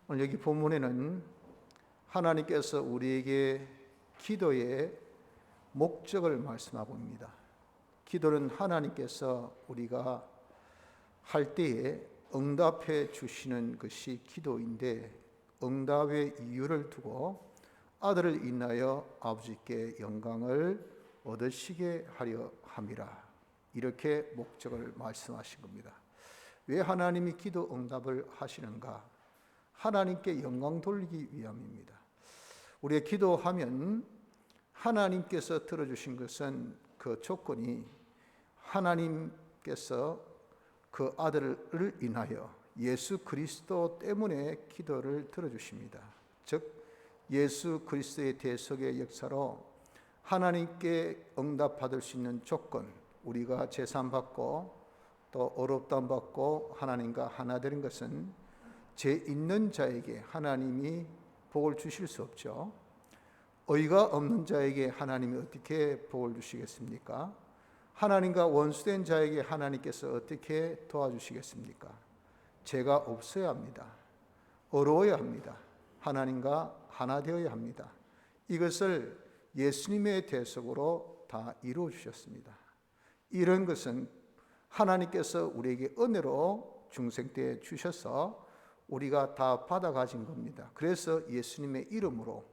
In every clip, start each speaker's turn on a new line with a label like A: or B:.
A: 오늘 여기 본문에는 하나님께서 우리에게 기도의 목적을 말씀하고 있습니다. 기도는 하나님께서 우리가 할 때에 응답해 주시는 것이 기도인데, 응답의 이유를 두고 아들을 인하여 아버지께 영광을 얻으시게 하려 함이라, 이렇게 목적을 말씀하신 겁니다. 왜 하나님이 기도 응답을 하시는가? 하나님께 영광 돌리기 위함입니다. 우리가 기도하면 하나님께서 들어주신 것은 그 조건이 하나님께서 그 아들을 인하여 예수 그리스도 때문에 기도를 들어주십니다. 즉 예수 그리스도의 대속의 역사로 하나님께 응답받을 수 있는 조건, 우리가 제사받고 또 어렵담 받고 하나님과 하나 되는 것은 죄 있는 자에게 하나님이 복을 주실 수 없죠. 의가 없는 자에게 하나님이 어떻게 복을 주시겠습니까? 하나님과 원수된 자에게 하나님께서 어떻게 도와주시겠습니까? 죄가 없어야 합니다. 어려워야 합니다. 하나님과 하나 되어야 합니다. 이것을 예수님의 대속으로 다 이루어 주셨습니다. 이런 것은 하나님께서 우리에게 은혜로 중생 때 주셔서 우리가 다 받아 가진 겁니다. 그래서 예수님의 이름으로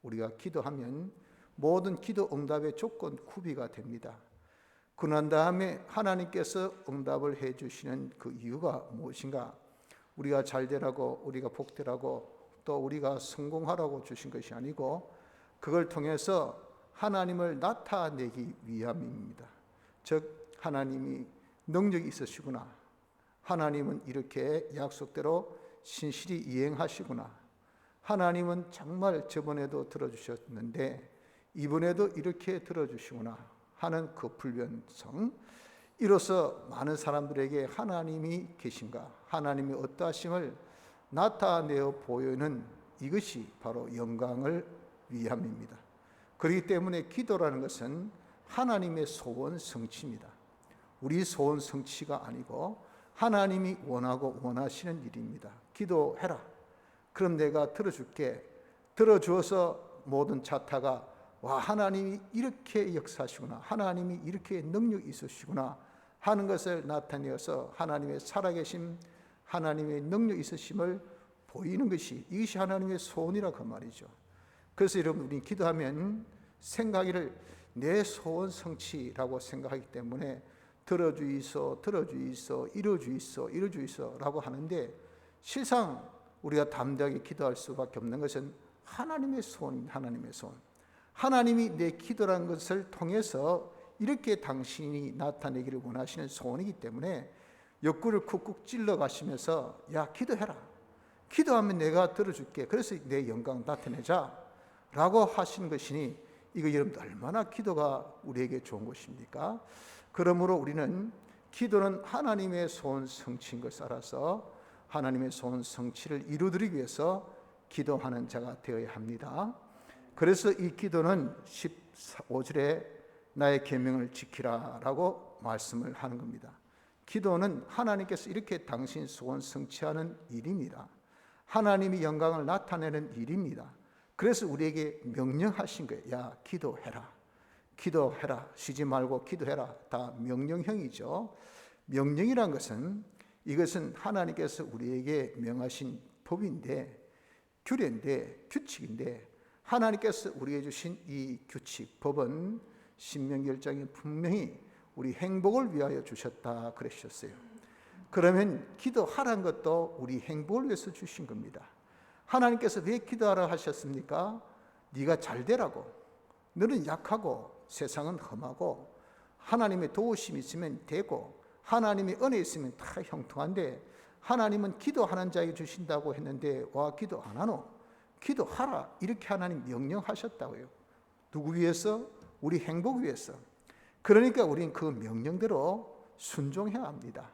A: 우리가 기도하면 모든 기도 응답의 조건 구비가 됩니다. 그런 다음에 하나님께서 응답을 해 주시는 그 이유가 무엇인가? 우리가 잘 되라고, 우리가 복되라고, 또 우리가 성공하라고 주신 것이 아니고 그걸 통해서 하나님을 나타내기 위함입니다. 즉 하나님이 능력이 있으시구나, 하나님은 이렇게 약속대로 신실히 이행하시구나, 하나님은 정말 저번에도 들어주셨는데 이번에도 이렇게 들어주시구나 하는 그 불변성, 이로써 많은 사람들에게 하나님이 계신가, 하나님이 어떠하심을 나타내어 보이는, 이것이 바로 영광을 위함입니다. 그렇기 때문에 기도라는 것은 하나님의 소원 성취입니다. 우리 소원 성취가 아니고 하나님이 원하고 원하시는 일입니다. 기도해라. 그럼 내가 들어줄게. 들어주어서 모든 자타가 와, 하나님이 이렇게 역사하시구나, 하나님이 이렇게 능력이 있으시구나 하는 것을 나타내어서 하나님의 살아계심, 하나님의 능력 있으심을 보이는 것이, 이것이 하나님의 소원이라 그 말이죠. 그래서 여러분, 우리 기도하면 생각이를 내 소원 성취라고 생각하기 때문에 들어주이소, 들어주이소, 이루어주이소, 이루어주이소 라고 하는데, 실상 우리가 담대하게 기도할 수밖에 없는 것은 하나님의 소원입니다. 하나님의 소원. 하나님이 내 기도라는 것을 통해서 이렇게 당신이 나타내기를 원하시는 소원이기 때문에 옆구리를 쿡쿡 찔러 가시면서 야, 기도해라. 기도하면 내가 들어줄게. 그래서 내 영광 나타내자 라고 하신 것이니, 이거 여러분 얼마나 기도가 우리에게 좋은 것입니까? 그러므로 우리는 기도는 하나님의 소원 성취인 것을 알아서 하나님의 소원 성취를 이루드리기 위해서 기도하는 자가 되어야 합니다. 그래서 이 기도는 15절에 나의 계명을 지키라 라고 말씀을 하는 겁니다. 기도는 하나님께서 이렇게 당신 소원 성취하는 일입니다. 하나님이 영광을 나타내는 일입니다. 그래서 우리에게 명령하신 거예요. 야, 기도해라. 기도해라. 쉬지 말고 기도해라. 다 명령형이죠. 명령이란 것은, 이것은 하나님께서 우리에게 명하신 법인데, 규례인데, 규칙인데, 하나님께서 우리에게 주신 이 규칙, 법은 신명기 1장에 분명히 우리 행복을 위하여 주셨다 그러셨어요. 그러면 기도하라는 것도 우리 행복을 위해서 주신 겁니다. 하나님께서 왜 기도하라 하셨습니까? 네가 잘 되라고. 너는 약하고 세상은 험하고 하나님의 도우심이 있으면 되고 하나님의 은혜 있으면 다 형통한데, 하나님은 기도하는 자에게 주신다고 했는데 와, 기도 안 하노? 기도하라. 이렇게 하나님 명령하셨다고요. 누구 위해서? 우리 행복 위해서. 그러니까 우리는 그 명령대로 순종해야 합니다.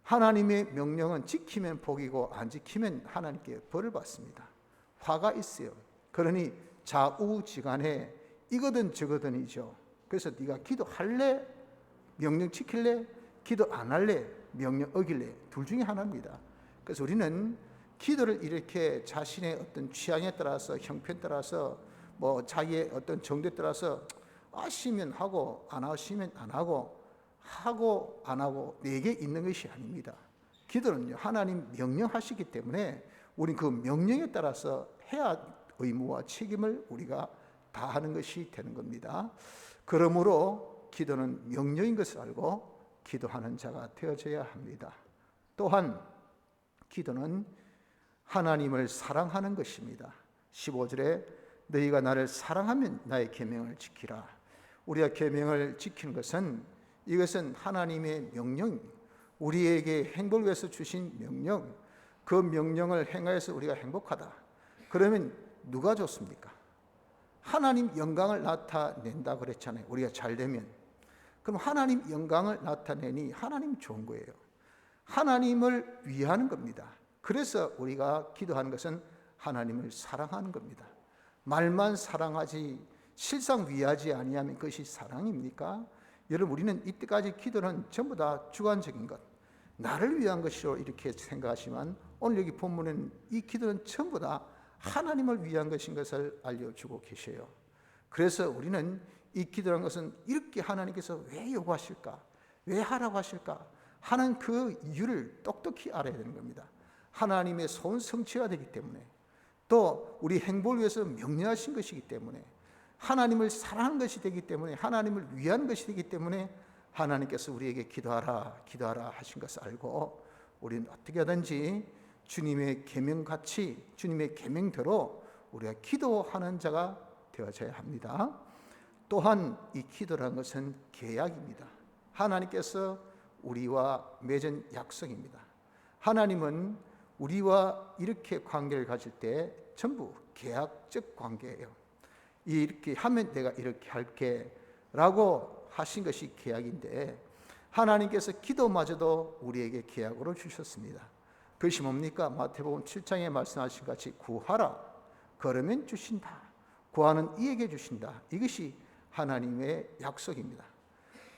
A: 하나님의 명령은 지키면 복이고 안 지키면 하나님께 벌을 받습니다. 화가 있어요. 그러니 좌우지간에 이거든 저거든이죠. 그래서 네가 기도할래? 명령 지킬래? 기도 안 할래? 명령 어길래? 둘 중에 하나입니다. 그래서 우리는 기도를 이렇게 자신의 어떤 취향에 따라서, 형편 따라서, 뭐 자기의 어떤 정도에 따라서 하시면 하고 안 하시면 안 하고, 하고 안 하고 내게 있는 것이 아닙니다. 기도는요, 하나님 명령하시기 때문에 우리는 그 명령에 따라서 해야 의무와 책임을 우리가 다하는 것이 되는 겁니다. 그러므로 기도는 명령인 것을 알고 기도하는 자가 되어져야 합니다. 또한 기도는 하나님을 사랑하는 것입니다. 15절에 너희가 나를 사랑하면 나의 계명을 지키라. 우리가 계명을 지키는 것은, 이것은 하나님의 명령, 우리에게 행복을 위해서 주신 명령, 그 명령을 행하여서 우리가 행복하다. 그러면 누가 좋습니까? 하나님 영광을 나타낸다 그랬잖아요. 우리가 잘 되면. 그럼 하나님 영광을 나타내니 하나님 좋은 거예요. 하나님을 위하는 겁니다. 그래서 우리가 기도하는 것은 하나님을 사랑하는 겁니다. 말만 사랑하지 실상 위하지 아니하면 그것이 사랑입니까? 여러분, 우리는 이때까지 기도는 전부 다 주관적인 것, 나를 위한 것이로 이렇게 생각하지만 오늘 여기 본문은 이 기도는 전부 다 하나님을 위한 것인 것을 알려주고 계셔요. 그래서 우리는 이 기도라는 것은 이렇게 하나님께서 왜 요구하실까, 왜 하라고 하실까 하는 그 이유를 똑똑히 알아야 되는 겁니다. 하나님의 소원 성취가 되기 때문에, 또 우리 행복을 위해서 명령하신 것이기 때문에, 하나님을 사랑하는 것이 되기 때문에, 하나님을 위한 것이 되기 때문에 하나님께서 우리에게 기도하라 기도하라 하신 것을 알고 우리는 어떻게 하든지 주님의 계명같이, 주님의 계명대로 우리가 기도하는 자가 되어져야 합니다. 또한 이 기도라는 것은 계약입니다. 하나님께서 우리와 맺은 약속입니다. 하나님은 우리와 이렇게 관계를 가질 때 전부 계약적 관계예요. 이렇게 하면 내가 이렇게 할게 라고 하신 것이 계약인데, 하나님께서 기도마저도 우리에게 계약으로 주셨습니다. 그것이 뭡니까? 마태복음 7장에 말씀하신 같이 구하라 그러면 주신다, 구하는 이에게 주신다. 이것이 하나님의 약속입니다.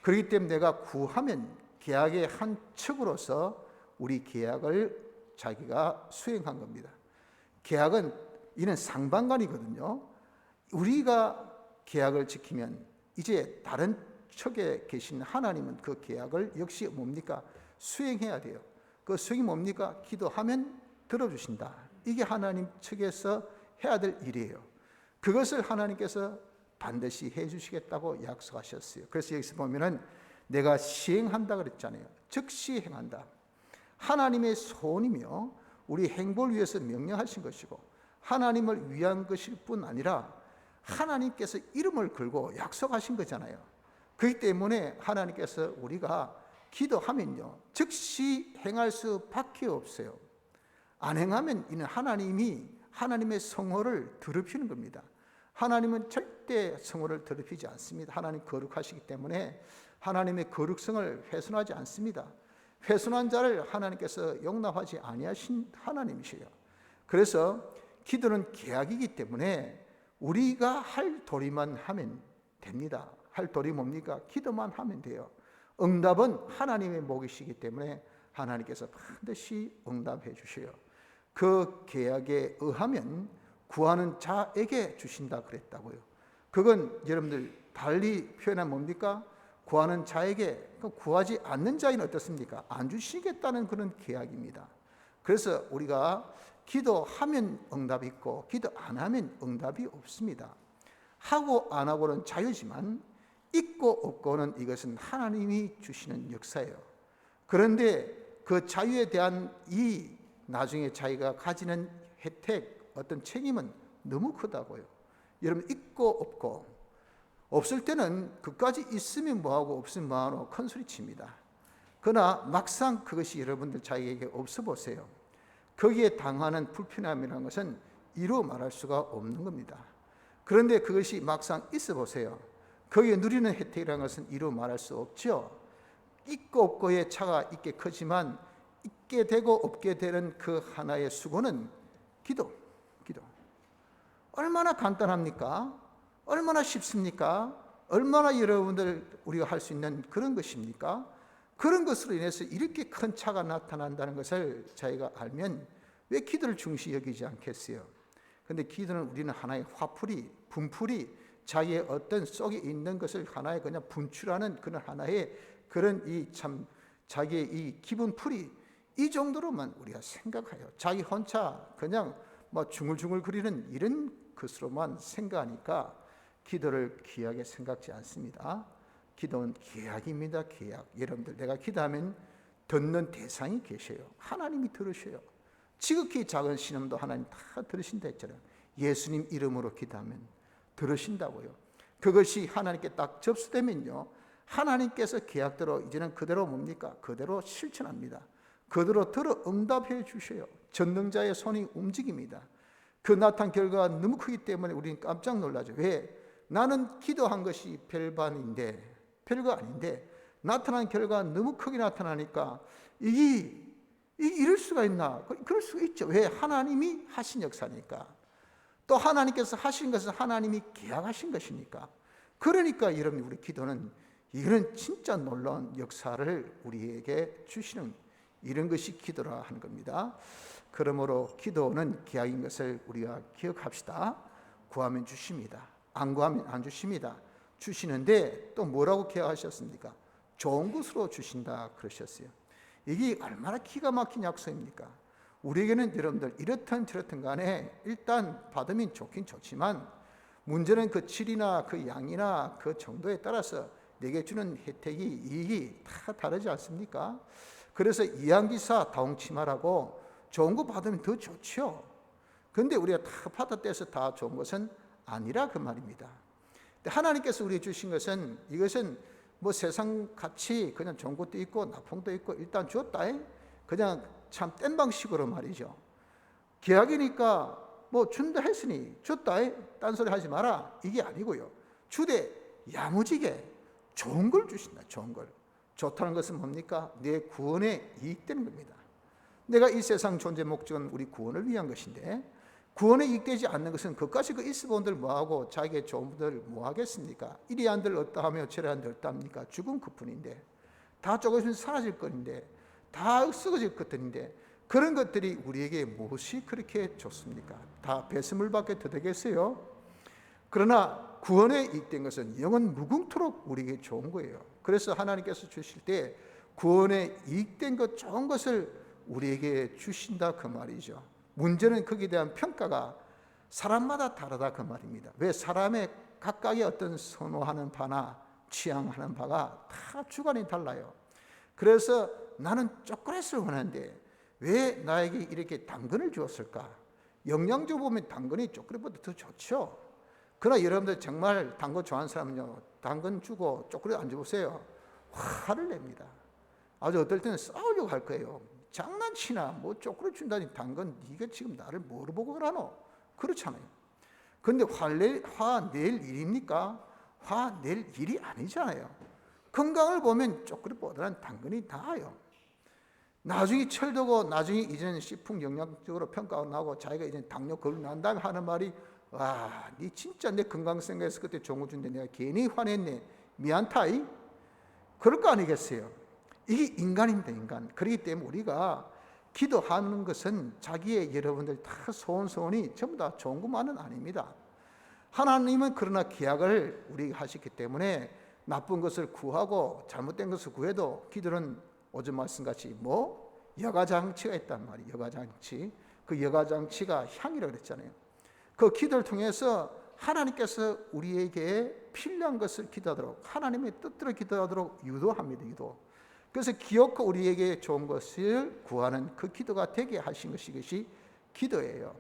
A: 그렇기 때문에 내가 구하면 계약의 한 척으로서 우리 계약을 자기가 수행한 겁니다. 계약은 이는 상반간이거든요. 우리가 계약을 지키면 이제 다른 척에 계신 하나님은 그 계약을 역시 뭡니까? 수행해야 돼요. 그 수행이 뭡니까? 기도하면 들어주신다. 이게 하나님 측에서 해야 될 일이에요. 그것을 하나님께서 반드시 해주시겠다고 약속하셨어요. 그래서 여기서 보면은 내가 시행한다 그랬잖아요. 즉시 행한다. 하나님의 소원이며 우리 행복을 위해서 명령하신 것이고 하나님을 위한 것일 뿐 아니라 하나님께서 이름을 걸고 약속하신 거잖아요. 그렇기 때문에 하나님께서 우리가 기도하면요 즉시 행할 수밖에 없어요. 안 행하면 이는 하나님이 하나님의 성호를 더럽히는 겁니다. 하나님은 절대 성호를 더럽히지 않습니다. 하나님 거룩하시기 때문에 하나님의 거룩성을 훼손하지 않습니다. 훼손한 자를 하나님께서 용납하지 아니하신 하나님이세요. 그래서 기도는 계약이기 때문에 우리가 할 도리만 하면 됩니다. 할 도리 뭡니까? 기도만 하면 돼요. 응답은 하나님의 목이시기 때문에 하나님께서 반드시 응답해 주셔요. 그 계약에 의하면 구하는 자에게 주신다 그랬다고요. 그건 여러분들 달리 표현하면 뭡니까? 구하는 자에게, 구하지 않는 자에는 어떻습니까? 안 주시겠다는 그런 계약입니다. 그래서 우리가 기도하면 응답이 있고 기도 안 하면 응답이 없습니다. 하고 안 하고는 자유지만 있고 없고는 이것은 하나님이 주시는 역사예요. 그런데 그 자유에 대한 이 나중에 자기가 가지는 혜택, 어떤 책임은 너무 크다고요. 여러분, 있고 없고, 없을 때는 그까지 있으면 뭐하고 없으면 뭐하노 큰 소리 칩니다. 그러나 막상 그것이 여러분들 자기에게 없어 보세요. 거기에 당하는 불편함이라는 것은 이루 말할 수가 없는 겁니다. 그런데 그것이 막상 있어 보세요. 거기에 누리는 혜택이라는 것은 이루 말할 수 없죠. 있고 없고의 차가 있게 크지만 있게 되고 없게 되는 그 하나의 수고는 기도. 얼마나 간단합니까? 얼마나 쉽습니까? 얼마나 여러분들 우리가 할 수 있는 그런 것입니까? 그런 것으로 인해서 이렇게 큰 차가 나타난다는 것을 저희가 알면 왜 기도를 중시 여기지 않겠어요? 근데 기도는 우리는 하나의 화풀이, 분풀이, 자기의 어떤 속에 있는 것을 하나의 그냥 분출하는 그런 하나의 그런 이 참 자기의 이 기분풀이, 이 정도로만 우리가 생각해요. 자기 혼자 그냥 뭐 중얼중얼 거리는 이런 것으로만 생각하니까 기도를 귀하게 생각지 않습니다. 기도는 계약입니다. 계약. 여러분들, 내가 기도하면 듣는 대상이 계셔요. 하나님이 들으셔요. 지극히 작은 신음도 하나님 다 들으신다 했잖아요. 예수님 이름으로 기도하면 들으신다고요. 그것이 하나님께 딱 접수되면요, 하나님께서 계약대로 이제는 그대로 뭡니까? 그대로 실천합니다. 그대로 들어 응답해 주셔요. 전능자의 손이 움직입니다. 그 나타난 결과가 너무 크기 때문에 우리는 깜짝 놀라죠. 왜? 나는 기도한 것이 별반인데, 별거 아닌데 나타난 결과가 너무 크게 나타나니까 이게 이럴 수가 있나? 그럴 수가 있죠. 왜? 하나님이 하신 역사니까. 또 하나님께서 하신 것은 하나님이 계약하신 것이니까. 그러니까 여러분, 우리 기도는 이런 진짜 놀라운 역사를 우리에게 주시는 이런 것이 기도라 하는 겁니다. 그러므로 기도는 계약인 것을 우리가 기억합시다. 구하면 주십니다. 안 구하면 안 주십니다. 주시는데 또 뭐라고 계약하셨습니까? 좋은 것으로 주신다 그러셨어요. 이게 얼마나 기가 막힌 약속입니까? 우리에게는 여러분들 이렇든 저렇든 간에 일단 받으면 좋긴 좋지만 문제는 그 질이나 그 양이나 그 정도에 따라서 내게 주는 혜택이, 이익이 다 다르지 않습니까? 그래서 이양기사 다홍치마라고 좋은 거 받으면 더 좋죠. 그런데 우리가 다 받았대서 다 좋은 것은 아니라 그 말입니다. 하나님께서 우리에게 주신 것은, 이것은 뭐 세상 같이 그냥 좋은 것도 있고 나쁜 것도 있고 일단 줬다, 그냥 참 땜방식으로 말이죠. 계약이니까 뭐 준다 했으니 줬다, 딴소리 하지 마라, 이게 아니고요. 주되 야무지게 좋은 걸 주신다. 좋은 걸. 좋다는 것은 뭡니까? 내 구원에 이익되는 겁니다. 내가 이 세상 존재 목적은 우리 구원을 위한 것인데, 구원에 이익되지 않는 것은 그까지 그 있어본들 뭐하고 자기의 좋은 분들 뭐하겠습니까? 이리 한들 어떠하며 저리 한들 어떠합니까? 죽은 그뿐인데, 다 조금씩 사라질 것인데, 다 썩어질 것들인데, 그런 것들이 우리에게 무엇이 그렇게 좋습니까? 다 배설물밖에 더 되겠어요? 그러나 구원에 이익된 것은 영원 무궁토록 우리에게 좋은 거예요. 그래서 하나님께서 주실 때 구원에 이익된 것, 좋은 것을 우리에게 주신다 그 말이죠. 문제는 거기에 대한 평가가 사람마다 다르다 그 말입니다. 왜? 사람의 각각의 어떤 선호하는 바나 취향하는 바가 다 주관이 달라요. 그래서 나는 초콜릿을 원하는데 왜 나에게 이렇게 당근을 주었을까? 영양적으로 보면 당근이 초콜릿보다 더 좋죠. 그러나 여러분들 정말 당근 좋아하는 사람은요, 당근 주고 초콜릿 안 줘보세요. 화를 냅니다. 아주 어떨 때는 싸우려고 할 거예요. 장난치나, 뭐 초콜릿 준다니 당근, 네가 지금 나를 뭐로 보고 그러노? 그렇잖아요. 그런데 화낼 일입니까? 화낼 일이 아니잖아요. 건강을 보면 초콜릿보다는 당근이 나아요. 나중에 철도고 나중에 이제는 식품 영양적으로 평가가 나고 자기가 이제 당뇨 걸리고 난 다음에 하는 말이, 와, 니 진짜 내 건강 생각해서 그때 종을 준데 내가 괜히 화냈네, 미안타이? 그럴 거 아니겠어요? 이게 인간입니다, 인간. 그렇기 때문에 우리가 기도하는 것은 자기의 여러분들 다 소원이 전부 다 좋은 것만은 아닙니다. 하나님은 그러나 계약을 우리가 하셨기 때문에 나쁜 것을 구하고 잘못된 것을 구해도 기도는 오전 말씀같이 뭐 여가장치가 있단 말이에요. 여가장치. 그 여가장치가 향이라고 그랬잖아요. 그 기도를 통해서 하나님께서 우리에게 필요한 것을 기도하도록, 하나님의 뜻대로 기도하도록 유도합니다. 유도. 그래서 기어코 우리에게 좋은 것을 구하는 그 기도가 되게 하신 것이, 이것이 기도예요.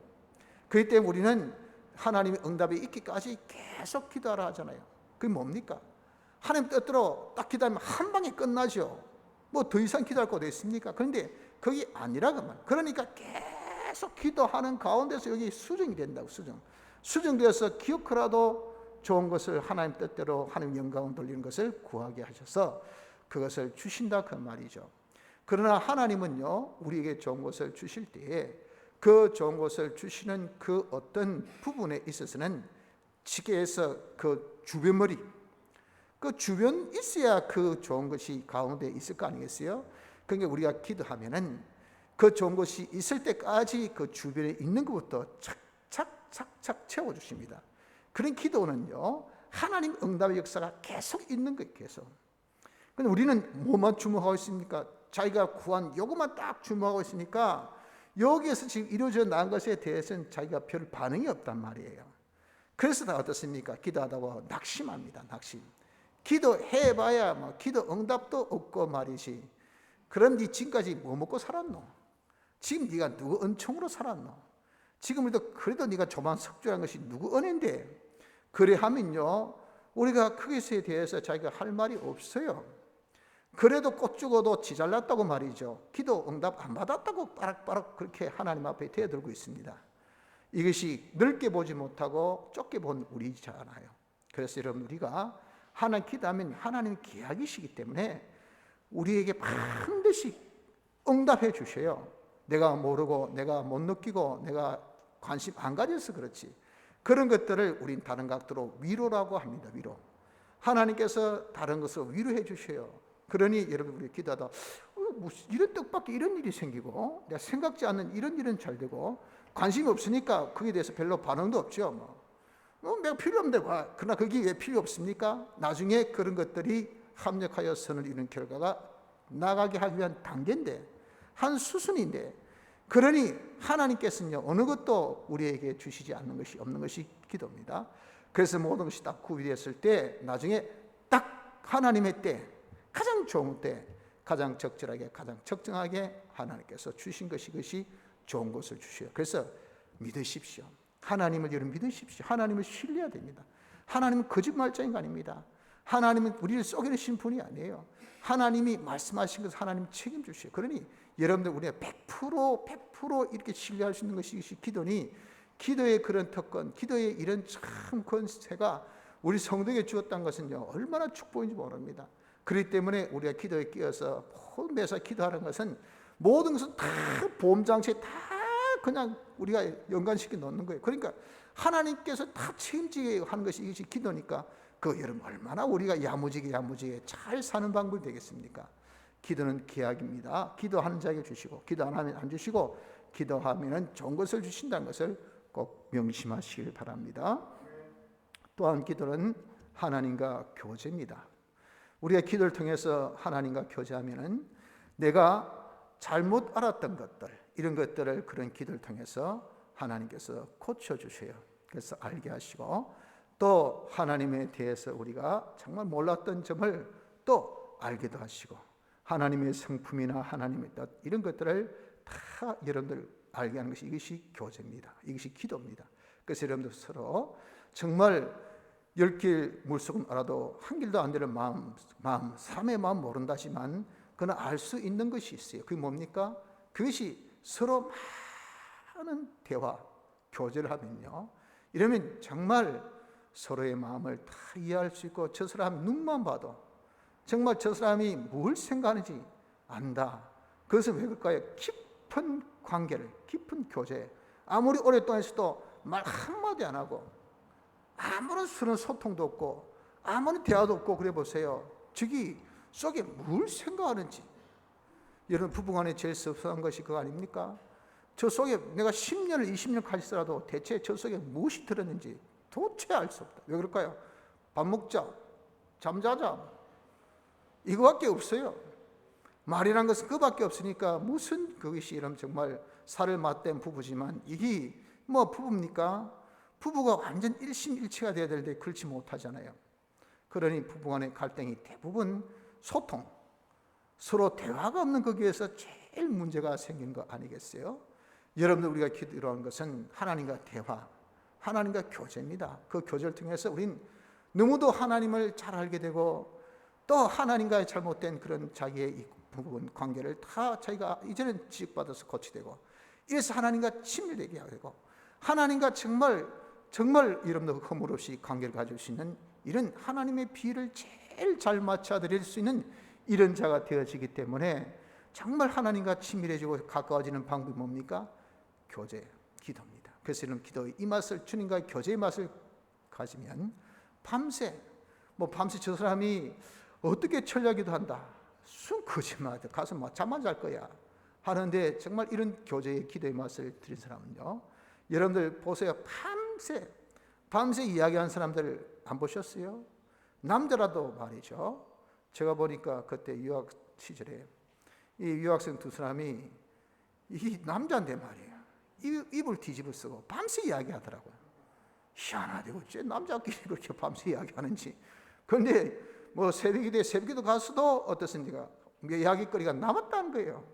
A: 그렇기 때문에 우리는 하나님의 응답이 있기까지 계속 기도하라 하잖아요. 그게 뭡니까? 하나님 뜻대로 딱 기도하면 한 방에 끝나죠. 뭐 더 이상 기도할 것도 있습니까? 그런데 그게 아니라 그 말. 그러니까 계속 기도하는 가운데서 여기 수정이 된다고. 수정되어서 기어코라도 좋은 것을 하나님 뜻대로 하나님 영광을 돌리는 것을 구하게 하셔서 그것을 주신다 그 말이죠. 그러나 하나님은요, 우리에게 좋은 것을 주실 때에 그 좋은 것을 주시는 그 어떤 부분에 있어서는 지게에서 그 주변머리, 그 주변 있어야 그 좋은 것이 가운데 있을 거 아니겠어요? 그러니까 우리가 기도하면은 그 좋은 것이 있을 때까지 그 주변에 있는 것부터 착착착착 채워주십니다. 그런 기도는요, 하나님 응답의 역사가 계속 있는 거예요. 계속. 근데 우리는 뭐만 주목하고 있습니까? 자기가 구한 요것만 딱 주목하고 있으니까 여기에서 지금 이루어져 나간 것에 대해서는 자기가 별 반응이 없단 말이에요. 그래서 다 어떻습니까? 기도하다가 낙심합니다. 낙심. 기도해봐야 뭐 기도 응답도 없고 말이지. 그럼 네 지금까지 뭐 먹고 살았노? 지금 네가 누구 은총으로 살았노? 지금 그래도 네가 조만 석주라는 것이 누구 은혜인데? 그래 하면요, 우리가 그것에 대해서 자기가 할 말이 없어요. 그래도 꽃 죽어도 지 잘났다고 말이죠. 기도 응답 안 받았다고 빠락빠락 그렇게 하나님 앞에 대들고 있습니다. 이것이 넓게 보지 못하고 좁게 본 우리잖아요. 그래서 여러분, 우리가 하나님 기도하면 하나님 계약이시기 때문에 우리에게 반드시 응답해 주셔요. 내가 모르고 내가 못 느끼고 내가 관심 안 가져서 그렇지. 그런 것들을 우린 다른 각도로 위로라고 합니다. 위로. 하나님께서 다른 것을 위로해 주셔요. 그러니 여러분, 우리 기도하다 이런 뜻밖의 이런 일이 생기고 내가 생각지 않는 이런 일은 잘 되고 관심이 없으니까 그에 대해서 별로 반응도 없죠. 내가 필요 없는데 그러나 그게 왜 필요 없습니까? 나중에 그런 것들이 합력하여 선을 이루는 결과가 나가게 하기 위한 단계인데, 한 수순인데, 그러니 하나님께서는요, 어느 것도 우리에게 주시지 않는 것이 없는 것이 기도입니다. 그래서 모든 것이 딱 구비되었을 때 나중에 딱 하나님의 때, 가장 좋은 때, 가장 적절하게 가장 적정하게 하나님께서 주신 것이 그것이 좋은 것을 주셔요. 그래서 믿으십시오. 하나님을 여러분 믿으십시오. 하나님을 신뢰해야 됩니다. 하나님은 거짓말자인 거 아닙니다. 하나님은 우리를 속이신 분이 아니에요. 하나님이 말씀하신 것을 하나님 책임주셔요. 그러니 여러분들 우리가 100% 이렇게 신뢰할 수 있는 것이 기도니, 기도의 그런 특권, 기도의 이런 참 권세가 우리 성도에게 주었다는 것은요, 얼마나 축복인지 모릅니다. 그렇기 때문에 우리가 기도에 끼어서 매사 기도하는 것은 모든 것은 다 보험장치에 다 그냥 우리가 연관시켜 놓는 거예요. 그러니까 하나님께서 다 책임지게 하는 것이 이것이 기도니까 그 여러분 얼마나 우리가 야무지게 잘 사는 방법이 되겠습니까? 기도는 계약입니다. 기도하는 자에게 주시고 기도 안 하면 안 주시고 기도하면 좋은 것을 주신다는 것을 꼭 명심하시길 바랍니다. 또한 기도는 하나님과 교제입니다. 우리가 기도를 통해서 하나님과 교제하면은 내가 잘못 알았던 것들, 이런 것들을 그런 기도를 통해서 하나님께서 고쳐주셔요. 그래서 알게 하시고 또 하나님에 대해서 우리가 정말 몰랐던 점을 또 알게도 하시고 하나님의 성품이나 하나님의 뜻 이런 것들을 다 여러분들 알게 하는 것이 이것이 교제입니다. 이것이 기도입니다. 그래서 여러분들 서로 정말 10길 물속은 알아도 한 길도 안 되는 마음, 사람의 마음 모른다지만 그는 알 수 있는 것이 있어요. 그게 뭡니까? 그것이 서로 많은 대화, 교제를 하면요, 이러면 정말 서로의 마음을 다 이해할 수 있고 저 사람 눈만 봐도 정말 저 사람이 뭘 생각하는지 안다. 그것은 왜 그럴까요? 깊은 관계를, 깊은 교제, 아무리 오랫동안 있어도 말 한마디 안 하고 아무런 수는 소통도 없고 아무런 대화도 없고 그래 보세요. 저기 속에 뭘 생각하는지. 여러분 부부간에 제일 섭섭한 것이 그거 아닙니까? 저 속에 내가 10년을 20년 가지더라도 대체 저 속에 무엇이 들었는지 도대체 알 수 없다. 왜 그럴까요? 밥 먹자, 잠자자, 이거밖에 없어요. 말이란 것은 그밖에 없으니까 무슨 그것이 이런 정말 살을 맞댄 부부지만 이게 뭐 부부입니까? 부부가 완전 일심일체가 되어야 되는데 그렇지 못하잖아요. 그러니 부부간의 갈등이 대부분 소통, 서로 대화가 없는 거기에서 제일 문제가 생긴 거 아니겠어요? 여러분들 우리가 기도하는 것은 하나님과 대화, 하나님과 교제입니다. 그 교제를 통해서 우린 너무도 하나님을 잘 알게 되고 또 하나님과의 잘못된 그런 자기의 이 부분 관계를 다 자기가 이제는 지적받아서 고치되고 이래서 하나님과 친밀되게 하고 하나님과 정말 여러분들 허물 없이 관계를 가질 수 있는 이런 하나님의 비를 제일 잘 맞춰드릴 수 있는 이런 자가 되어지기 때문에 정말 하나님과 친밀해지고 가까워지는 방법이 뭡니까? 교제, 기도입니다. 그래서 이런 기도의 이 맛을, 주님과의 교제의 맛을 가지면 밤새 저 사람이 어떻게 철야기도 한다. 순 거짓말. 가서 잠만 잘 거야. 하는데 정말 이런 교제의 기도의 맛을 드린 사람은요, 여러분들 보세요. 밤새 이야기하는 사람들 안 보셨어요? 남자라도 말이죠. 제가 보니까 그때 유학 시절에 이 유학생 두 사람이 이 남자인데 말이에요, 입을 뒤집어 쓰고 밤새 이야기하더라고요. 희한하대. 어째 남자끼리 그렇게 밤새 이야기하는지. 그런데 뭐 새벽기도 가서도 어떻습니까? 이야기거리가 남았다는 거예요.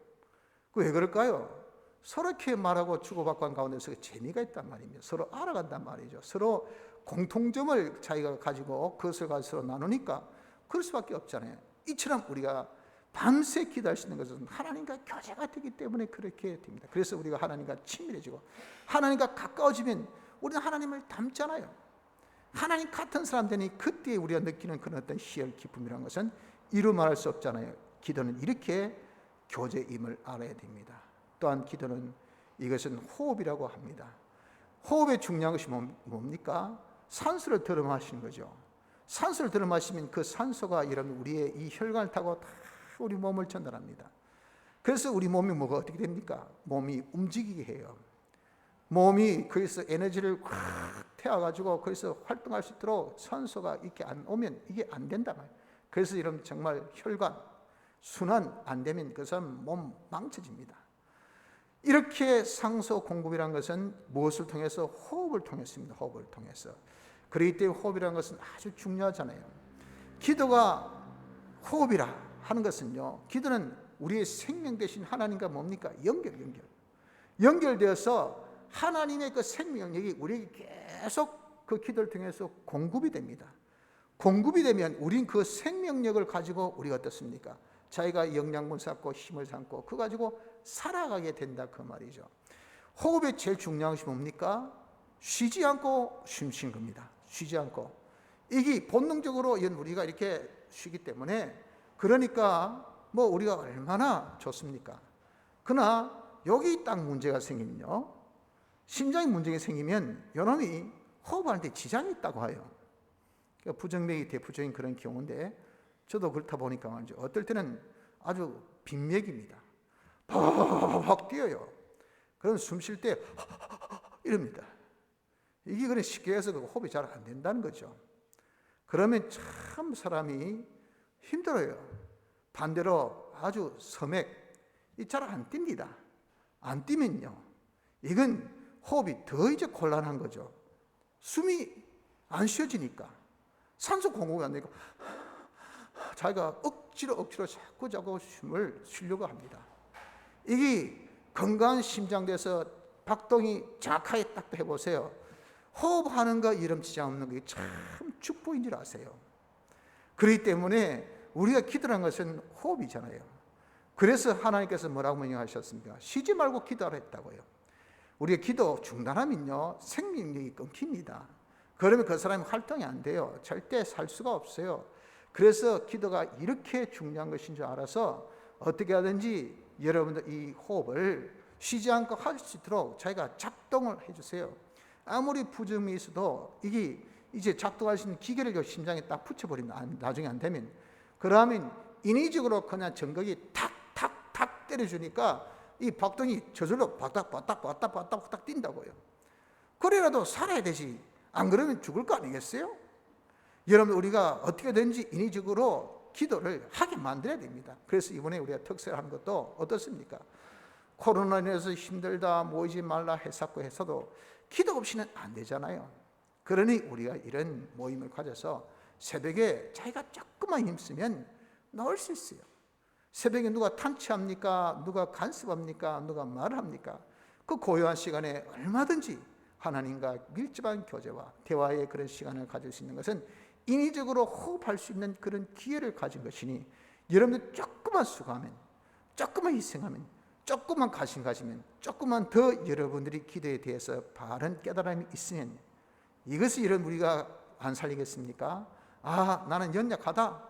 A: 그 왜 그럴까요? 서로 이렇게 말하고 주고받고 한 가운데서 재미가 있단 말입니다. 서로 알아간단 말이죠. 서로 공통점을 자기가 가지고 그것을 가지고 서로 나누니까 그럴 수밖에 없잖아요. 이처럼 우리가 밤새 기도할 수 있는 것은 하나님과 교제가 되기 때문에 그렇게 됩니다. 그래서 우리가 하나님과 친밀해지고 하나님과 가까워지면 우리는 하나님을 닮잖아요. 하나님 같은 사람 되니 그때 우리가 느끼는 그런 어떤 희열 기쁨이라는 것은 이루 말할 수 없잖아요. 기도는 이렇게 교제임을 알아야 됩니다. 또한 기도는 이것은 호흡이라고 합니다. 호흡의 중요한 것이 뭡니까? 산소를 들어 마시는 거죠. 산소를 들어 마시면 그 산소가 여러분 우리의 이 혈관을 타고 다 우리 몸을 전달합니다. 그래서 우리 몸이 뭐가 어떻게 됩니까? 몸이 움직이게 해요. 몸이 거기서 에너지를 확 태워가지고 거기서 활동할 수 있도록 산소가 이렇게 안 오면 이게 안 된단 말이에요. 그래서 여러분 정말 혈관, 순환 안 되면 그 사람 몸 망쳐집니다. 이렇게 산소 공급이라는 것은 무엇을 통해서? 호흡을 통해서입니다. 호흡을 통해서. 그렇기 때문에 호흡이라는 것은 아주 중요하잖아요. 기도가 호흡이라 하는 것은요, 기도는 우리의 생명 대신 하나님과 뭡니까? 연결되어서 하나님의 그 생명력이 우리에게 계속 그 기도를 통해서 공급이 됩니다. 공급이 되면 우린 그 생명력을 가지고 우리가 어떻습니까? 자기가 영양분 쌓고 힘을 쌓고 그거 가지고 살아가게 된다 그 말이죠. 호흡의 제일 중요한 것이 뭡니까? 쉬지 않고 숨쉬는 겁니다. 쉬지 않고. 이게 본능적으로 우리가 이렇게 쉬기 때문에, 그러니까 뭐 우리가 얼마나 좋습니까? 그러나 여기 딱 문제가 생기면요, 심장에 문제가 생기면 요놈이 호흡하는데 지장이 있다고 해요. 그러니까 부정맥이 대표적인 그런 경우인데, 저도 그렇다 보니까 말이죠, 어떨 때는 아주 빈맥입니다. 팍 뛰어요. 그럼 숨 쉴 때 이럽니다. 이게 그래 쉽게 해서 호흡이 잘 안 된다는 거죠. 그러면 참 사람이 힘들어요. 반대로 아주 섬액, 이 잘 안 뜁니다. 안 뛰면요, 이건 호흡이 더 이제 곤란한 거죠. 숨이 안 쉬어지니까, 산소 공급이 안 되니까 자기가 억지로 자꾸 숨을 쉬려고 합니다. 이게 건강한 심장돼서 박동이 정확하게 딱 해보세요. 호흡하는 거 이름 지장 없는 게 참 축복인 줄 아세요. 그렇기 때문에 우리가 기도하는 것은 호흡이잖아요. 그래서 하나님께서 뭐라고 명령하셨습니까? 쉬지 말고 기도하라 했다고요. 우리가 기도 중단하면요, 생명력이 끊깁니다. 그러면 그 사람이 활동이 안 돼요. 절대 살 수가 없어요. 그래서 기도가 이렇게 중요한 것인 줄 알아서 어떻게 하든지 여러분들 이 호흡을 쉬지 않고 할 수 있도록 자기가 작동을 해주세요. 아무리 부정이 있어도 이게 이제 작동할 수 있는 기계를 심장에 딱 붙여버리면 나중에 안 되면, 그러면 인위적으로 그냥 전극이 탁탁탁 때려주니까 이 박동이 저절로 바닥 뛴다고요. 그래라도 살아야 되지. 안 그러면 죽을 거 아니겠어요? 여러분, 우리가 어떻게든지 인위적으로 기도를 하게 만들어야 됩니다. 그래서 이번에 우리가 특세를 하는 것도 어떻습니까? 코로나 인해서 힘들다, 모이지 말라 했어도 기도 없이는 안 되잖아요. 그러니 우리가 이런 모임을 가져서 새벽에 자기가 조금만 힘쓰면 나올 수 있어요. 새벽에 누가 탄치합니까? 누가 간섭합니까? 누가 말을 합니까? 그 고요한 시간에 얼마든지 하나님과 밀접한 교제와 대화의 그런 시간을 가질 수 있는 것은 인위적으로 호흡할 수 있는 그런 기회를 가진 것이니, 여러분들 조금만 수고하면, 조금만 희생하면, 조금만 가심 가지면, 조금만 더 여러분들이 기도에 대해서 바른 깨달음이 있으면, 이것이 이런 우리가 안 살리겠습니까? 아, 나는 연약하다.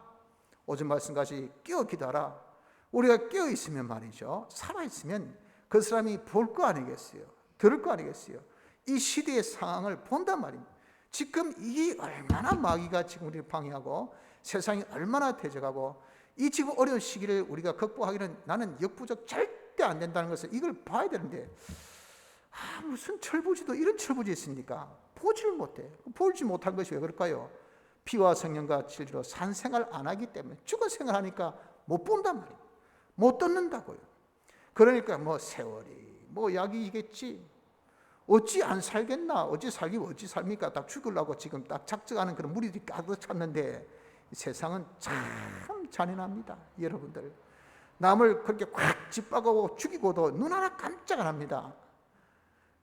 A: 오전 말씀까지 깨어 기도하라. 우리가 깨어 있으면 말이죠, 살아 있으면 그 사람이 볼 거 아니겠어요? 들을 거 아니겠어요? 이 시대의 상황을 본단 말입니다. 지금 이게 얼마나 마귀가 지금 우리를 방해하고 세상이 얼마나 대적하고, 이 지금 어려운 시기를 우리가 극복하기는 나는 역부족 절대 절대 안 된다는 것을 이걸 봐야 되는데 무슨 철부지도 이런 철부지 있습니까? 보지를 못해. 보지 못한 것이 왜 그럴까요? 피와 성령과 진리로 산 생활 안 하기 때문에 죽은 생활하니까 못 본단 말이에요. 못 듣는다고요. 그러니까 뭐 세월이 뭐 약이겠지. 어찌 안 살겠나? 어찌 삽니까? 딱 죽으려고 지금 딱 작정하는 그런 무리들이 가득 찼는데 세상은 참 잔인합니다. 여러분들. 남을 그렇게 꽉 짓박고 죽이고도 눈 하나 깜짝 안 합니다.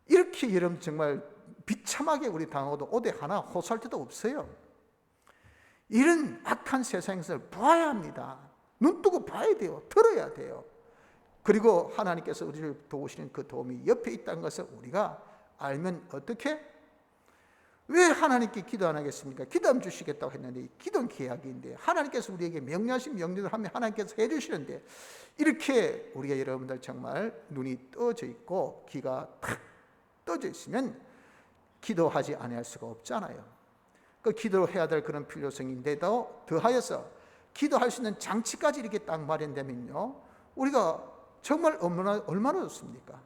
A: 이렇게 여러분 정말 비참하게 우리 당하고도 오대 하나 호소할 데도 없어요. 이런 악한 세상에서 봐야 합니다. 눈 뜨고 봐야 돼요. 들어야 돼요. 그리고 하나님께서 우리를 도우시는 그 도움이 옆에 있다는 것을 우리가 알면 어떻게? 왜 하나님께 기도 안 하겠습니까? 기도하면 주시겠다고 했는데 기도는 계약인데 하나님께서 우리에게 명령하신 명령을 하면 하나님께서 해주시는데 이렇게 우리가 여러분들 정말 눈이 떠져 있고 귀가 탁 떠져 있으면 기도하지 않을 수가 없잖아요. 그 기도해야 될 그런 필요성인데도 더하여서 기도할 수 있는 장치까지 이렇게 딱 마련되면요 우리가 정말 얼마나 좋습니까?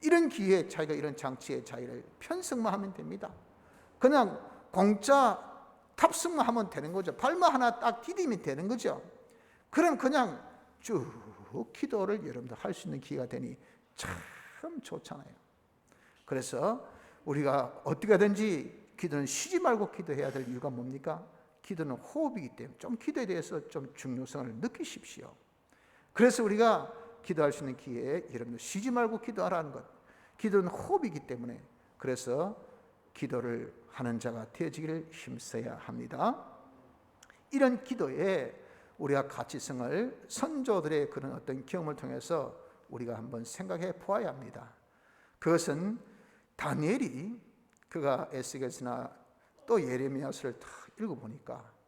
A: 이런 기회에 자기가 이런 장치의 자유를 편성만 하면 됩니다. 그냥 공짜 탑승만 하면 되는 거죠. 발만 하나 딱 디디면 되는 거죠. 그럼 그냥 쭉 기도를 여러분들 할 수 있는 기회가 되니 참 좋잖아요. 그래서 우리가 어떻게 하든지 기도는 쉬지 말고 기도해야 될 이유가 뭡니까? 기도는 호흡이기 때문에 좀 기도에 대해서 좀 중요성을 느끼십시오. 그래서 우리가 기도할 수 있는 기회에 여러분들 쉬지 말고 기도하라는 것. 기도는 호흡이기 때문에 그래서 기도를 하는 자가 되어지기를 힘써야 합니다. 이런 기도에 우리가 가치성을 선조들의 그런 어떤 경험을 통해서 우리가 한번 생각해 보아야 합니다. 그것은 다니엘이 그가 에스겔서나 또 예레미야서를 다 읽어보니까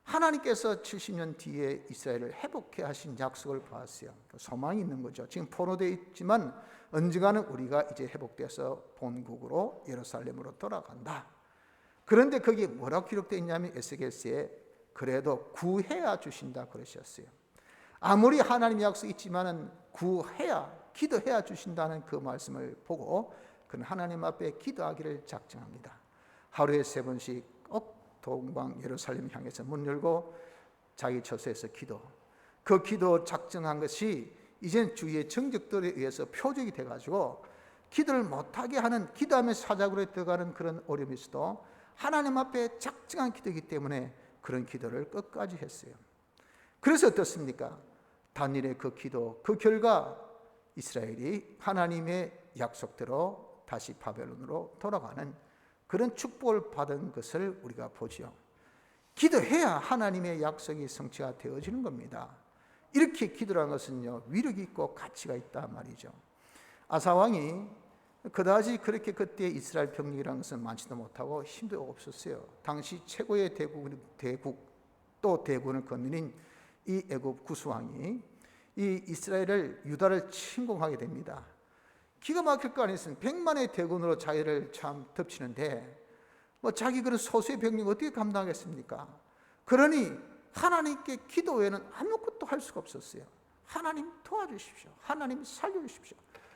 A: 하나님께서 70년 뒤에 이스라엘을 회복해 하신 약속을 보았어요. 소망이 있는 거죠. 지금 포로되어 있지만 언젠가는 우리가 이제 회복돼서 본국으로 예루살렘으로 돌아간다. 그런데 거기에 뭐라고 기록되어 있냐면 에스겔서에 그래도 구해야 주신다 그러셨어요. 아무리 하나님의 약속이 있지만은 구해야 기도해야 주신다는 그 말씀을 보고 그는 하나님 앞에 기도하기를 작정합니다. 하루에 3번씩 동방 예루살렘 향해서 문 열고 자기 처소에서 기도. 그 기도 작정한 것이 이젠 주위의 정적들에 의해서 표적이 돼가지고 기도를 못하게 하는 기도하면서 사자굴에 들어가는 그런 어려움이 있어도 하나님 앞에 작정한 기도이기 때문에 그런 기도를 끝까지 했어요. 그래서 어떻습니까? 다니엘의 그 기도, 그 결과 이스라엘이 하나님의 약속대로 다시 바벨론으로 돌아가는 그런 축복을 받은 것을 우리가 보죠. 기도해야 하나님의 약속이 성취가 되어지는 겁니다. 이렇게 기도라는 것은요 위력이 있고 가치가 있다 말이죠. 아사 왕이 그다지 그렇게 그때 이스라엘 병력이라는 것은 많지도 못하고 힘도 없었어요. 당시 최고의 대국 또 대군을 거느린 이 애굽 구스왕이 이 이스라엘을 유다를 침공하게 됩니다. 기가 막힐 거 아니겠습니까? 100만의 대군으로 자기를 참 덮치는데 뭐 자기 그런 소수의 병력 어떻게 감당하겠습니까? 그러니 하나님께 기도 외에는 아무것도 할 수가 없었어요. 하나님 도와주십시오. 하나님 살려주십시오.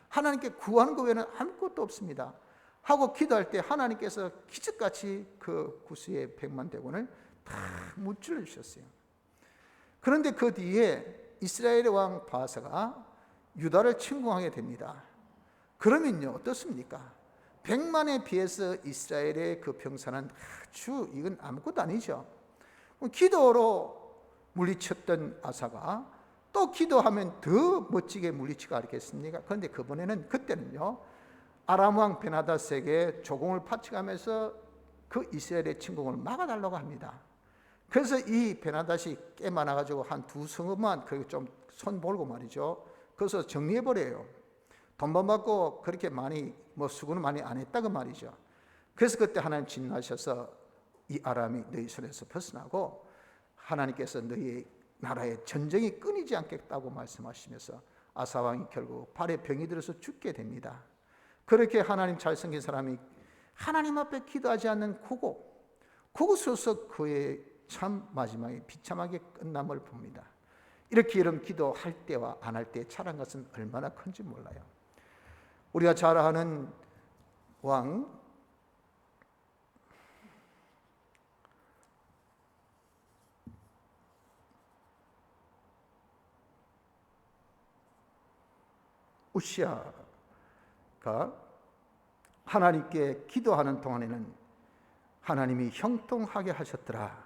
A: 하나님께 구하는 것 외에는 아무것도 없습니다. 하고 기도할 때 하나님께서 기적같이 그 구스의 100만 대군을 다 무찔러 주셨어요. 그런데 그 뒤에 이스라엘의 왕 바사가 유다를 침공하게 됩니다. 그러면요 어떻습니까? 100만에 비해서 이스라엘의 그 병사는 아주 이건 아무것도 아니죠. 기도로 물리쳤던 아사가 또 기도하면 더 멋지게 물리치가 않겠습니까? 그런데 그때는요 아람 왕 베나다스에게 조공을 바쳐가면서 그 이스라엘의 침공을 막아달라고 합니다. 그래서 이 베나다시 꽤 많아가지고 한 2성읍만 그렇게 좀 손 볼고 말이죠. 그래서 정리해버려요. 돈만 받고 그렇게 많이 수고는 많이 안 했다고 말이죠. 그래서 그때 하나님 진노하셔서 이 아람이 너희 손에서 벗어나고 하나님께서 너희 나라에 전쟁이 끊이지 않겠다고 말씀하시면서 아사 왕이 결국 발에 병이 들어서 죽게 됩니다. 그렇게 하나님 잘 섬긴 사람이 하나님 앞에 기도하지 않는 그곳에서 그의 참 마지막에 비참하게 끝남을 봅니다. 이렇게 여러분 기도할 때와 안 할 때의 차이한 것은 얼마나 큰지 몰라요. 우리가 잘 아는 왕 우시아가 하나님께 기도하는 동안에는 하나님이 형통하게 하셨더라.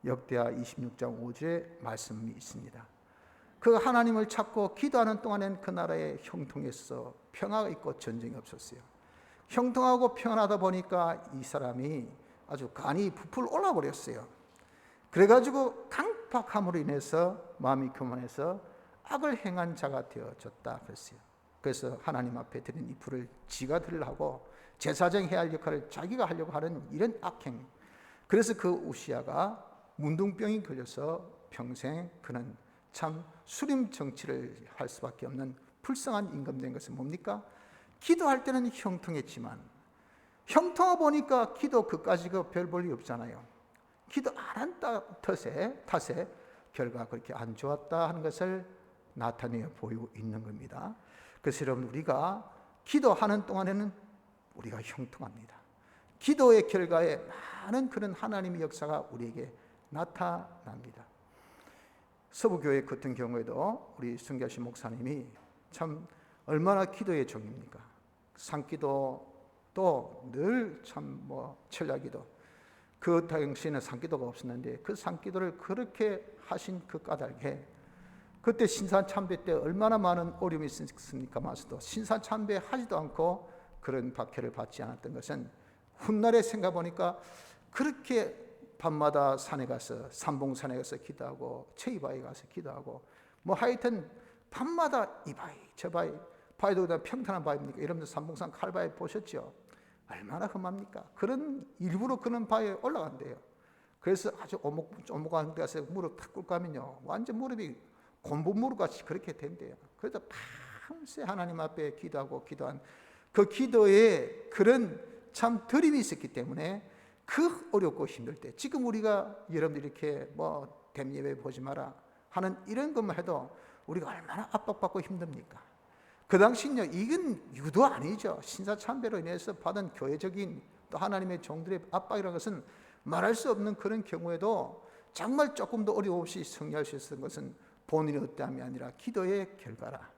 A: 역대하 26장 5절에 말씀이 있습니다. 그 하나님을 찾고 기도하는 동안엔 그 나라에 형통했어. 평화가 있고 전쟁이 없었어요. 형통하고 평안하다 보니까 이 사람이 아주 간이 부풀 올라버렸어요. 그래가지고 강팍함으로 인해서 마음이 교만해서 악을 행한 자가 되어졌다 그랬어요. 그래서 하나님 앞에 드린 이 불을 지가 들으려고 제사장 해야 할 역할을 자기가 하려고 하는 이런 악행. 그래서 그 우시아가 문둥병이 걸려서 평생 그는 참 수림 정치를 할 수밖에 없는 불쌍한 임금된 것은 뭡니까? 기도할 때는 형통했지만 형통하 보니까 기도 그까지 별 볼일 없잖아요. 기도 안 한 탓에 결과가 그렇게 안 좋았다 하는 것을 나타내 보이고 있는 겁니다. 그래서 여러분 우리가 기도하는 동안에는 우리가 형통합니다. 기도의 결과에 많은 그런 하나님의 역사가 우리에게 나타납니다. 서부교회 같은 경우에도 우리 순교하신 목사님이 참 얼마나 기도의 종입니까? 산기도도 늘 참 철야기도 그 당시에는 산기도가 없었는데 그 산기도를 그렇게 하신 그 까닭에 그때 신사참배 때 얼마나 많은 어려움이 있었습니까? 마서도 신사참배 하지도 않고 그런 박해를 받지 않았던 것은 훗날에 생각해 보니까 그렇게 밤마다 산에 가서 삼봉산에 가서 기도하고 체이바에 가서 기도하고 하여튼 밤마다 이 바위 저 바위 바위도 평탄한 바위입니까? 이러면서 삼봉산 칼바위 보셨죠? 얼마나 험합니까? 그런 일부러 그런 바위에 올라간대요. 그래서 아주 오목한 데서 무릎 탁 꿇고 하면요 완전 무릎이 곤보 무릎같이 그렇게 된대요. 그래서 밤새 하나님 앞에 기도하고 기도한 그 기도에 그런 참 드림이 있었기 때문에 그 어렵고 힘들 때 지금 우리가 여러분들 이렇게 댐예배 보지 마라 하는 이런 것만 해도 우리가 얼마나 압박받고 힘듭니까? 그 당시는요 이건 유도 아니죠. 신사참배로 인해서 받은 교회적인 또 하나님의 종들의 압박이라는 것은 말할 수 없는 그런 경우에도 정말 조금 더 어려움 없이 승리할 수 있었던 것은 본인의 어떠함이 아니라 기도의 결과라.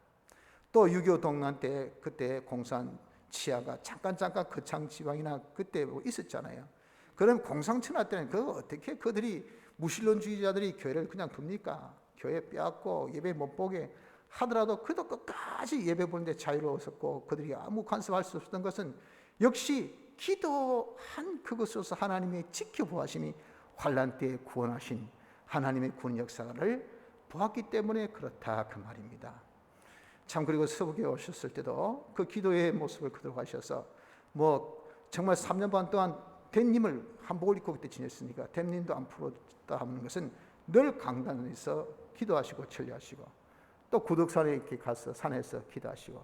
A: 또 6.25 동란 때 그때 공산 치하가 잠깐 거창 지방이나 그때 있었잖아요. 그럼 공산치하 때는 어떻게 그들이 무신론주의자들이 교회를 그냥 둡니까? 교회 빼앗고 예배 못 보게 하더라도 그도 끝까지 예배 보는데 자유로웠었고 그들이 아무 간섭할 수 없었던 것은 역시 기도한 그것으로서 하나님의 지켜보하심이 환난 때에 구원하신 하나님의 구원 역사를 보았기 때문에 그렇다 그 말입니다. 참 그리고 서부교에 오셨을 때도 그 기도의 모습을 그대로 가셔서 정말 3년 반 동안 댐님을 한복을 입고 그때 지냈으니까 댐님도 안 풀었다 하는 것은 늘 강단에서 기도하시고 천리하시고 또 구덕산에 이렇게 가서 산에서 기도하시고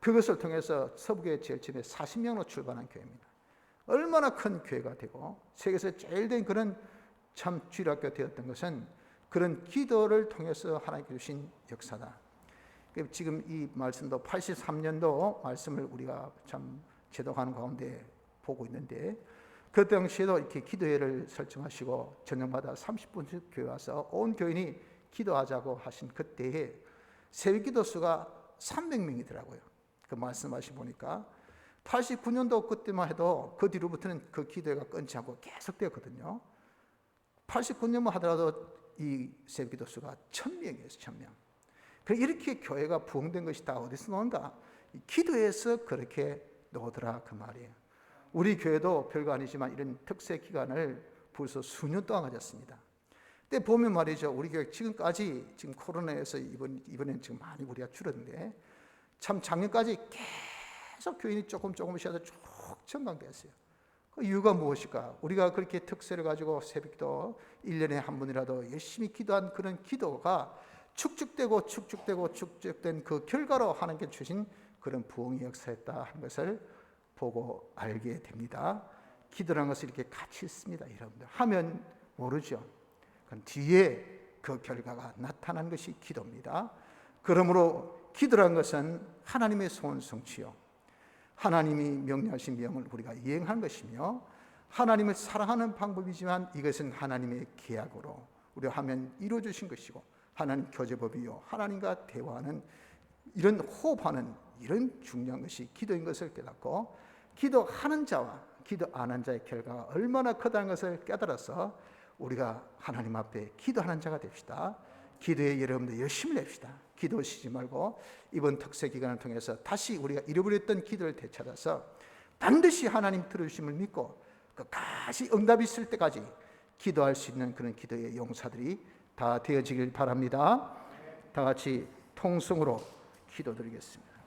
A: 그것을 통해서 서부교회 제일 처음에 40명으로 출발한 교회입니다. 얼마나 큰 교회가 되고 세계에서 제일 된 그런 참 주일학교가 되었던 것은 그런 기도를 통해서 하나님께 주신 역사다. 지금 이 말씀도 83년도 말씀을 우리가 참 제독하는 가운데 보고 있는데 그 당시에도 이렇게 기도회를 설정하시고 저녁마다 30분씩 교회 와서 온 교인이 기도하자고 하신 그때에 새벽 기도 수가 300명이더라고요. 그 말씀하시 보니까 89년도 그때만 해도 그 뒤로부터는 그 기도회가 끊지 않고 계속되었거든요. 89년만 하더라도 이 새벽 기도 수가 1000명이었어요. 1000명. 이렇게 교회가 부흥된 것이 다 어디서 나온가? 기도에서 그렇게 나오더라 그 말이에요. 우리 교회도 별거 아니지만 이런 특세 기간을 벌써 수년 동안 가졌습니다. 근데 보면 말이죠, 우리 교회 지금까지 지금 코로나에서 이번엔 지금 많이 우리가 줄었는데 참 작년까지 계속 교인이 조금씩 해서 쭉 증강됐어요. 그 이유가 무엇일까? 우리가 그렇게 특세를 가지고 새벽기도 1년에 한 번이라도 열심히 기도한 그런 기도가 축적된 그 결과로 하나님께 주신 그런 부흥의 역사였다 하는 것을 보고 알게 됩니다. 기도라는 것을 이렇게 같이 있습니다. 여러분들 하면 모르죠. 뒤에 그 결과가 나타난 것이 기도입니다. 그러므로 기도란 것은 하나님의 소원 성취요, 하나님이 명령하신 명을 우리가 이행한 것이며 하나님을 사랑하는 방법이지만 이것은 하나님의 계약으로 우리가 하면 이루어주신 것이고 하나님 교제법이요, 하나님과 대화하는 이런 호흡하는 이런 중요한 것이 기도인 것을 깨닫고 기도하는 자와 기도 안 한 자의 결과가 얼마나 크다는 것을 깨달아서 우리가 하나님 앞에 기도하는 자가 됩시다. 기도에 여러분들 열심히 냅시다. 기도 쉬지 말고 이번 특세 기간을 통해서 다시 우리가 잃어버렸던 기도를 되찾아서 반드시 하나님 들어주심을 믿고 끝까지 응답이 있을 때까지 기도할 수 있는 그런 기도의 용사들이 다 되어지길 바랍니다. 다 같이 통성으로 기도드리겠습니다.